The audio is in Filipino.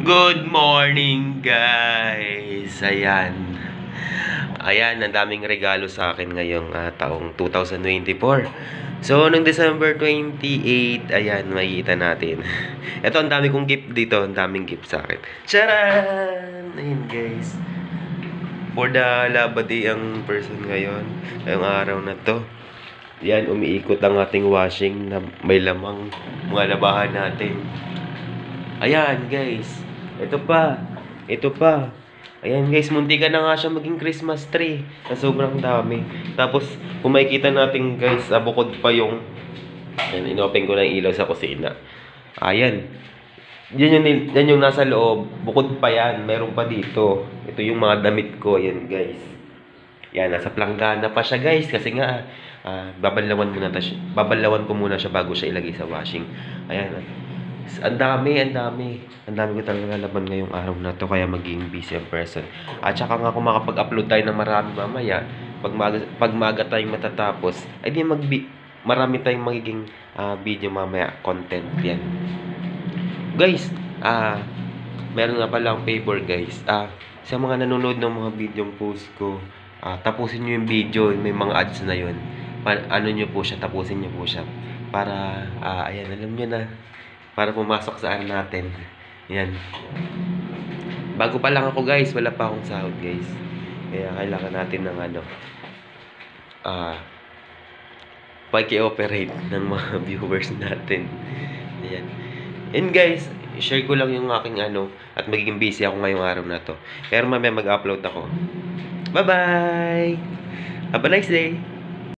Good morning, guys! Ayan. Ayan, ang daming regalo sa akin ngayong taong 2024. So, noong December 28, ayan, makikita natin. Ito, ang dami kong gift dito. Ang daming gift sa akin. Charan! Ayan, guys. For the Laba Day ang person ngayon. Ngayong araw na to. Yan, umiikot ang ating washing na may lamang mga labahan natin. Ayan, guys. Ito pa. Ito pa. Ayan, guys. Muntikan na nga siya maging Christmas tree. Na sobrang dami. Tapos, kung makikita natin, guys, bukod pa yung... Ayan, inopen ko na yung ilaw sa kusina. Ayan. Yan yung nasa loob. Bukod pa yan. Meron pa dito. Ito yung mga damit ko. Ayan, guys. Yan, nasa planggana pa siya, guys. Kasi nga, babalawan ko muna siya bago siya ilagay sa washing. Ayan. Ang dami. Ang dami ko talaga laban ngayong araw na to, kaya maging busy ang person. At saka nga kung makapag-upload tayo ng marami mamaya, pag maga tayong matatapos, ay di marami tayong magiging video mamaya, content yan. Guys, meron nga pala akong favor, guys. Sa mga nanonood ng mga video post ko, tapusin nyo yung video, may mga ads na yun. Ano nyo po siya, tapusin nyo po siya. Para, ayan, alam nyo na. Para pumasok sa ano natin. Yan. Bago pa lang ako, guys. Wala pa akong sahod, guys. Kaya kailangan natin ng ano. Paki-operate ng mga viewers natin. Ayan. And guys, share ko lang yung aking ano. At magiging busy ako ngayong araw na to. Pero mamaya mag-upload ako. Bye-bye! Have a nice day!